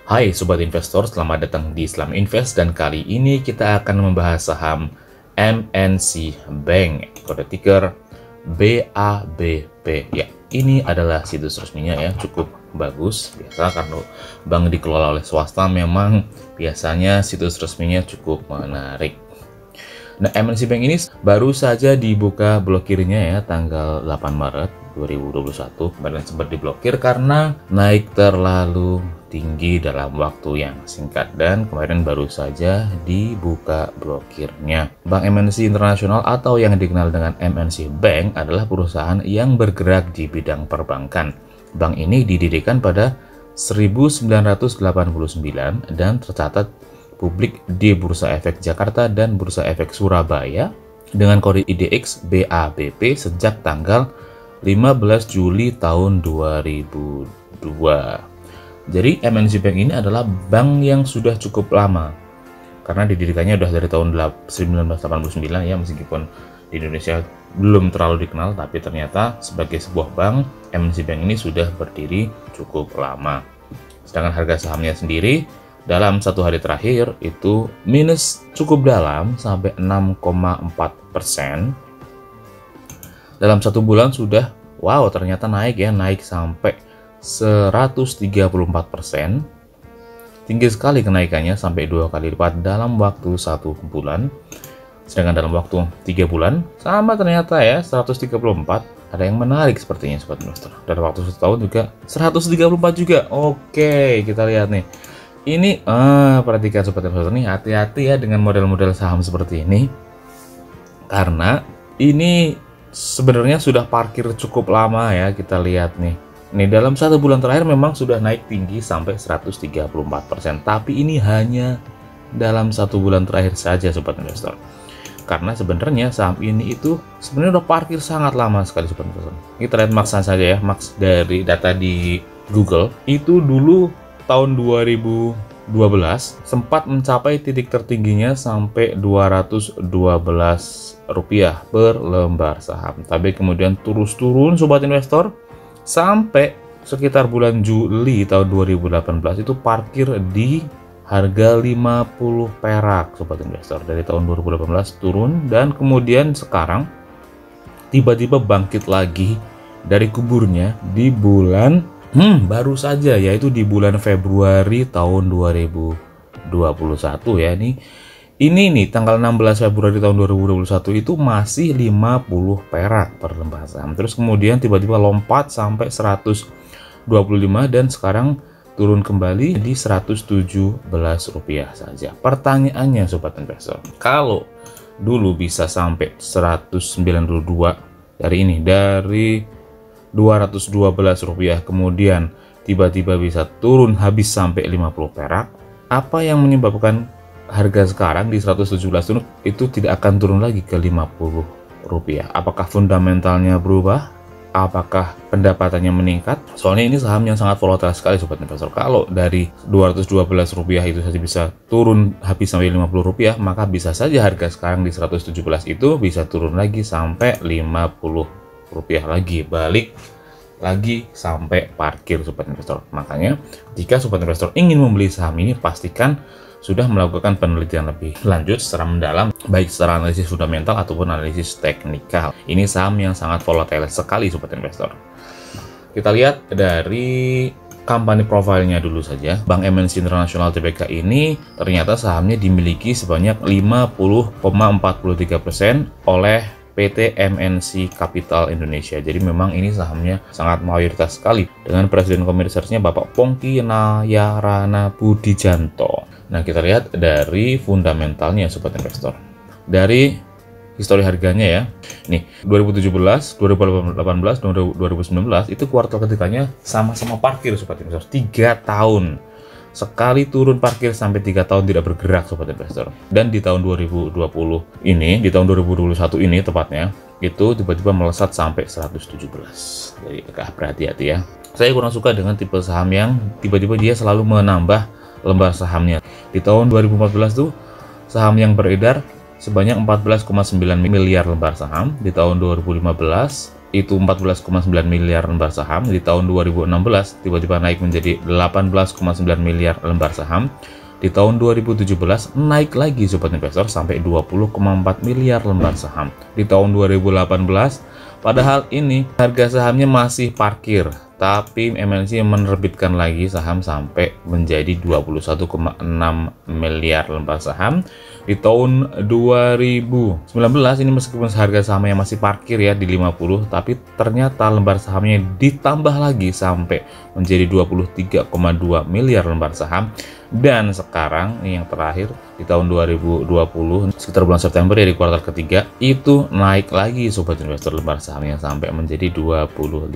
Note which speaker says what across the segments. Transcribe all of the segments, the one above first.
Speaker 1: Hai Sobat Investor, selamat datang di Islam Invest dan kali ini kita akan membahas saham MNC Bank, kode ticker BABP. Ya, ini adalah situs resminya ya, cukup bagus. Biasa karena bank dikelola oleh swasta memang biasanya situs resminya cukup menarik. Nah, MNC Bank ini baru saja dibuka blokirnya ya tanggal 8 Maret 2021. Kemarin sempat diblokir karena naik terlalu tinggi dalam waktu yang singkat dan kemarin baru saja dibuka blokirnya. Bank MNC Internasional atau yang dikenal dengan MNC Bank adalah perusahaan yang bergerak di bidang perbankan. Bank ini didirikan pada 1989 dan tercatat publik di Bursa Efek Jakarta dan Bursa Efek Surabaya dengan kode IDX BABP sejak tanggal 15 Juli tahun 2002. Jadi MNC Bank ini adalah bank yang sudah cukup lama karena didirikannya udah dari tahun 1989 ya, meskipun di Indonesia belum terlalu dikenal, tapi ternyata sebagai sebuah bank MNC Bank ini sudah berdiri cukup lama. Sedangkan harga sahamnya sendiri dalam satu hari terakhir itu minus cukup dalam sampai 6,4%. Dalam satu bulan sudah wow ternyata naik ya, naik sampai 134%. Tinggi sekali kenaikannya, sampai 2 kali lipat dalam waktu 1 bulan. Sedangkan dalam waktu 3 bulan sama ternyata ya 134. Ada yang menarik sepertinya Sobat Investor. Dalam waktu 1 tahun juga 134 juga. Oke, kita lihat nih. Ini perhatikan Sobat Investor nih, hati-hati ya dengan model-model saham seperti ini. Karena ini sebenarnya sudah parkir cukup lama ya, kita lihat nih. Nih dalam 1 bulan terakhir memang sudah naik tinggi sampai 134%, tapi ini hanya dalam 1 bulan terakhir saja Sobat Investor. Karena sebenarnya saham ini itu sebenarnya udah parkir sangat lama sekali Sobat Investor. Kita lihat max saja ya, max dari data di Google itu dulu tahun 2012 sempat mencapai titik tertingginya sampai Rp212 per lembar saham. Tapi kemudian terus turun Sobat Investor sampai sekitar bulan Juli tahun 2018 itu parkir di harga 50 perak Sobat Investor. Dari tahun 2018 turun dan kemudian sekarang tiba-tiba bangkit lagi dari kuburnya di bulan baru saja, yaitu di bulan Februari tahun 2021 ya. Ini nih tanggal 16 Februari tahun 2021 itu masih 50 perak per lembar saham. Terus kemudian tiba-tiba lompat sampai 125 dan sekarang turun kembali di Rp117 saja. Pertanyaannya Sobat Investor, kalau dulu bisa sampai 192 dari Rp212, kemudian tiba-tiba bisa turun habis sampai 50 perak, apa yang menyebabkan harga sekarang di 117 itu tidak akan turun lagi ke Rp50? Apakah fundamentalnya berubah? Apakah pendapatannya meningkat? Soalnya ini saham yang sangat volatile sekali Sobat Investor. Kalau dari Rp212 itu saja bisa turun habis sampai Rp50, maka bisa saja harga sekarang di 117 itu bisa turun lagi sampai Rp50 lagi, balik lagi sampai parkir Sobat Investor. Makanya jika Sobat Investor ingin membeli saham ini, pastikan sudah melakukan penelitian lebih lanjut secara mendalam, baik secara analisis fundamental ataupun analisis teknikal. Ini saham yang sangat volatile sekali Sobat Investor. Kita lihat dari company profile-nya dulu saja. Bank MNC Internasional Tbk ini ternyata sahamnya dimiliki sebanyak 50,43% oleh PT MNC Capital Indonesia. Jadi memang ini sahamnya sangat mayoritas sekali dengan presiden komisarisnya Bapak Pongki Nayarana Budijanto. Nah, kita lihat dari fundamentalnya Sobat Investor. Dari histori harganya ya. Nih, 2017, 2018, 2019 itu kuartal ketiganya sama-sama parkir Sobat Investor. 3 tahun. Sekali turun parkir sampai 3 tahun tidak bergerak Sobat Investor. Dan di tahun 2020 ini, di tahun 2021 ini tepatnya, itu tiba-tiba melesat sampai 117. Jadi agak berhati-hati ya. Saya kurang suka dengan tipe saham yang tiba-tiba dia selalu menambah lembar sahamnya. Di tahun 2014 tuh saham yang beredar sebanyak 14,9 miliar lembar saham. Di tahun 2015 itu 14,9 miliar lembar saham. Di tahun 2016 tiba-tiba naik menjadi 18,9 miliar lembar saham. Di tahun 2017 naik lagi sobat investor sampai 20,4 miliar lembar saham. Di tahun 2018 padahal ini harga sahamnya masih parkir, tapi MNC menerbitkan lagi saham sampai menjadi 21,6 miliar lembar saham. Di tahun 2019 ini meskipun harga sahamnya masih parkir ya di 50, tapi ternyata lembar sahamnya ditambah lagi sampai menjadi 23,2 miliar lembar saham. Dan sekarang yang terakhir di tahun 2020 sekitar bulan September ya, di kuartal ketiga itu naik lagi sobat investor lembar sahamnya sampai menjadi 25,1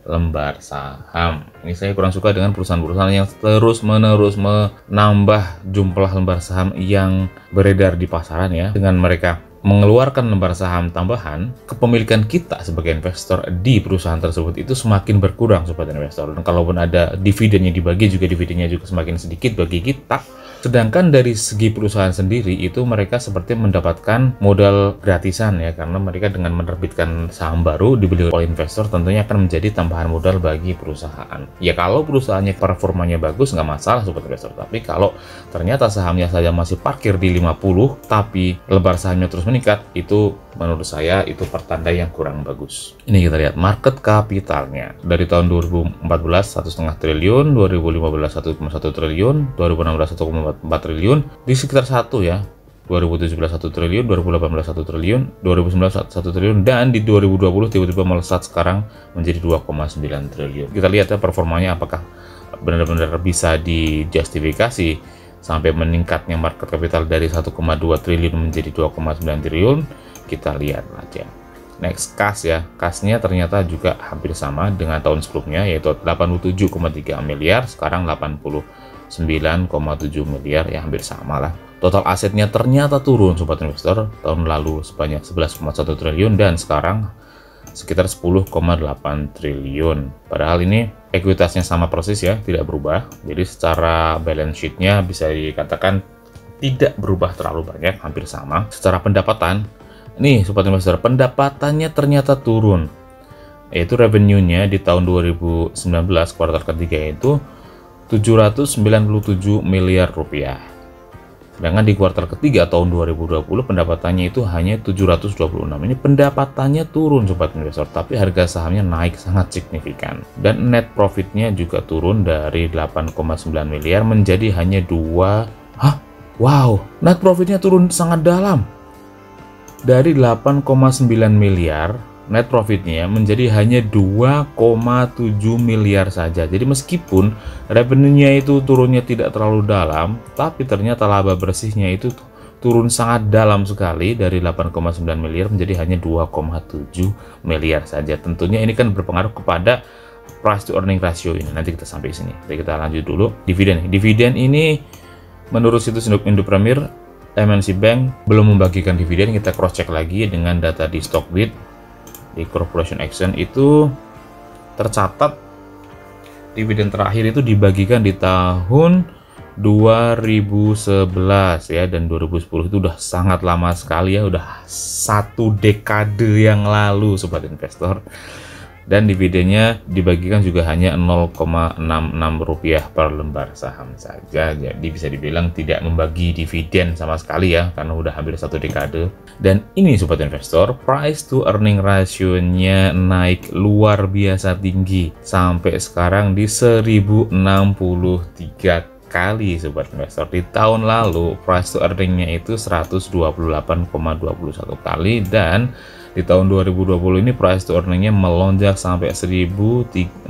Speaker 1: lembar saham. Ini saya kurang suka dengan perusahaan-perusahaan yang terus-menerus menambah jumlah lembar saham yang beredar di pasaran ya. Dengan mereka mengeluarkan lembar saham tambahan, kepemilikan kita sebagai investor di perusahaan tersebut itu semakin berkurang sobat investor. Dan kalaupun ada dividennya dibagi, juga dividennya juga semakin sedikit bagi kita. Sedangkan dari segi perusahaan sendiri itu mereka seperti mendapatkan modal gratisan ya, karena mereka dengan menerbitkan saham baru dibeli oleh investor tentunya akan menjadi tambahan modal bagi perusahaan. Ya kalau perusahaannya performanya bagus nggak masalah sobat investor, tapi kalau ternyata sahamnya saja masih parkir di 50 tapi lembar sahamnya terus meningkat, itu menurut saya itu pertanda yang kurang bagus. Ini kita lihat market kapitalnya dari tahun 2014 1,5 triliun, 2015 1,1 triliun, 2016 1,4 triliun, di sekitar 1 ya. 2017 1 triliun, 2018 1 triliun, 2019 1 triliun, dan di 2020 tiba-tiba melesat sekarang menjadi 2,9 triliun. Kita lihat ya performanya apakah benar-benar bisa dijustifikasi sampai meningkatnya market kapital dari 1,2 triliun menjadi 2,9 triliun. Kita lihat aja. Next, kas ya. Kasnya ternyata juga hampir sama dengan tahun sebelumnya, yaitu 87,3 miliar, sekarang 89,7 miliar, ya hampir sama lah. Total asetnya ternyata turun sobat investor, tahun lalu sebanyak 11,1 triliun dan sekarang sekitar 10,8 triliun. Padahal ini ekuitasnya sama persis ya, tidak berubah. Jadi secara balance sheet-nya bisa dikatakan tidak berubah terlalu banyak, hampir sama. Secara pendapatan, nih sobat investor, pendapatannya ternyata turun. Yaitu revenue-nya di tahun 2019 kuartal ketiga itu 797 miliar rupiah. Sedangkan di kuartal ketiga tahun 2020 pendapatannya itu hanya 726. Ini pendapatannya turun sobat investor, tapi harga sahamnya naik sangat signifikan. Dan net profitnya juga turun dari 8,9 miliar menjadi hanya 2. Wow, net profitnya turun sangat dalam. Dari 8,9 miliar net profitnya menjadi hanya 2,7 miliar saja. Jadi meskipun revenue-nya itu turunnya tidak terlalu dalam, tapi ternyata laba bersihnya itu turun sangat dalam sekali, dari 8,9 miliar menjadi hanya 2,7 miliar saja. Tentunya ini kan berpengaruh kepada price to earning ratio ini. Nanti kita sampai sini. Jadi kita lanjut dulu. Dividen. Dividen ini menurut situs Indo Premier, MNC Bank belum membagikan dividen. Kita cross check lagi dengan data di Stockbit. Di Corporation Action itu tercatat dividen terakhir itu dibagikan di tahun 2011 ya, dan 2010 itu udah sangat lama sekali ya, udah 1 dekade yang lalu sobat investor. Dan dividennya dibagikan juga hanya 0,66 rupiah per lembar saham saja. Jadi bisa dibilang tidak membagi dividen sama sekali ya, karena udah hampir 1 dekade. Dan ini sobat investor, price to earning ratio-nya naik luar biasa tinggi sampai sekarang di 1063 kali sobat investor. Di tahun lalu price to earning-nya itu 128,21 kali, dan di tahun 2020 ini price to earning-nya melonjak sampai 1063,64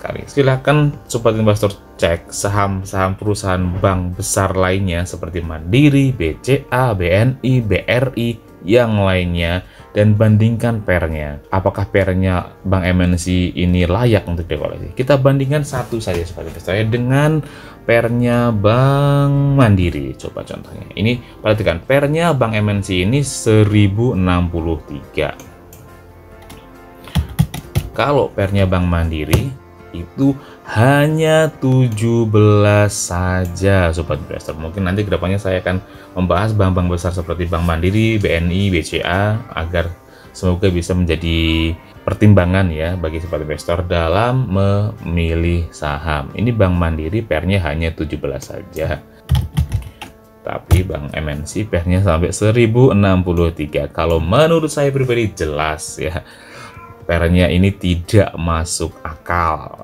Speaker 1: kali. Silakan sobat investor cek saham-saham perusahaan bank besar lainnya seperti Mandiri, BCA, BNI, BRI, yang lainnya, dan bandingkan pairnya. Apakah pairnya Bank MNC ini layak untuk dikoleksi? Kita bandingkan satu saja sobat investor dengan pairnya Bank Mandiri. Coba contohnya. Ini perhatikan, pairnya Bank MNC ini 1063. Kalau pairnya Bank Mandiri itu hanya 17 saja sobat investor. Mungkin nanti kedepannya saya akan membahas bank-bank besar seperti Bank Mandiri, BNI, BCA agar semoga bisa menjadi pertimbangan ya bagi sobat investor dalam memilih saham. Ini Bank Mandiri pairnya hanya 17 saja. Tapi Bank MNC pairnya sampai 1063. Kalau menurut saya pribadi jelas ya, pairnya ini tidak masuk akal.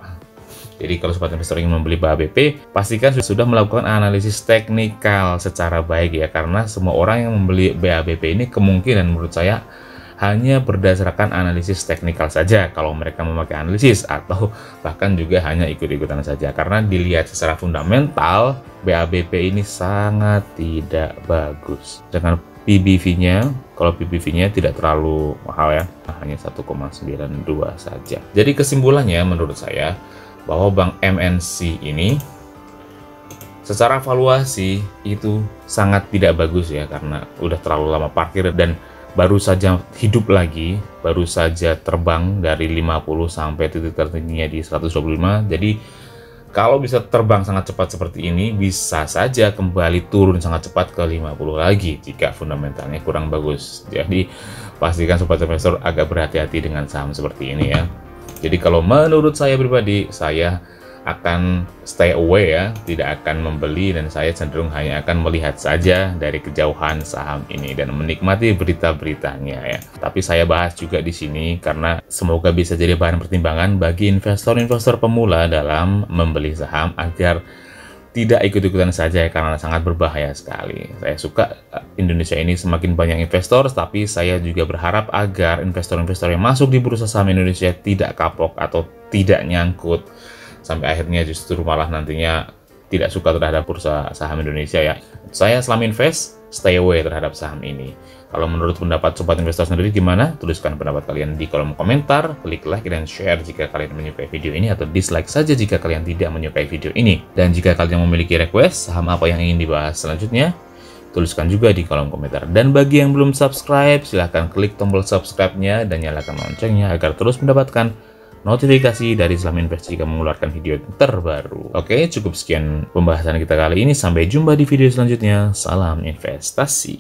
Speaker 1: Jadi kalau sobat investor ingin membeli BABP, pastikan sudah melakukan analisis teknikal secara baik ya, karena semua orang yang membeli BABP ini kemungkinan menurut saya hanya berdasarkan analisis teknikal saja kalau mereka memakai analisis, atau bahkan juga hanya ikut-ikutan saja, karena dilihat secara fundamental BABP ini sangat tidak bagus. Dengan PBV-nya, kalau PBV-nya tidak terlalu mahal ya, hanya 1,92 saja. Jadi kesimpulannya menurut saya bahwa Bank MNC ini secara valuasi itu sangat tidak bagus ya, karena udah terlalu lama parkir dan baru saja hidup lagi, baru saja terbang dari 50 sampai titik tertingginya di 125. Jadi kalau bisa terbang sangat cepat seperti ini, bisa saja kembali turun sangat cepat ke 50 lagi jika fundamentalnya kurang bagus. Jadi pastikan sobat investor agak berhati-hati dengan saham seperti ini ya. Jadi kalau menurut saya pribadi, saya akan stay away ya, tidak akan membeli, dan saya cenderung hanya akan melihat saja dari kejauhan saham ini dan menikmati berita-beritanya ya. Tapi saya bahas juga di sini karena semoga bisa jadi bahan pertimbangan bagi investor-investor pemula dalam membeli saham agar tidak ikut-ikutan saja ya, karena sangat berbahaya sekali. Saya suka Indonesia ini semakin banyak investor, tapi saya juga berharap agar investor-investor yang masuk di bursa saham Indonesia tidak kapok atau tidak nyangkut sampai akhirnya justru malah nantinya tidak suka terhadap bursa saham Indonesia ya. Saya Islam Invest, stay away terhadap saham ini. Kalau menurut pendapat sobat investor sendiri gimana? Tuliskan pendapat kalian di kolom komentar, klik like dan share jika kalian menyukai video ini, atau dislike saja jika kalian tidak menyukai video ini. Dan jika kalian memiliki request saham apa yang ingin dibahas selanjutnya, tuliskan juga di kolom komentar. Dan bagi yang belum subscribe, silahkan klik tombol subscribe-nya dan nyalakan loncengnya agar terus mendapatkan notifikasi dari Islam Invest jika mengeluarkan video terbaru. Oke, cukup sekian pembahasan kita kali ini. Sampai jumpa di video selanjutnya. Salam investasi.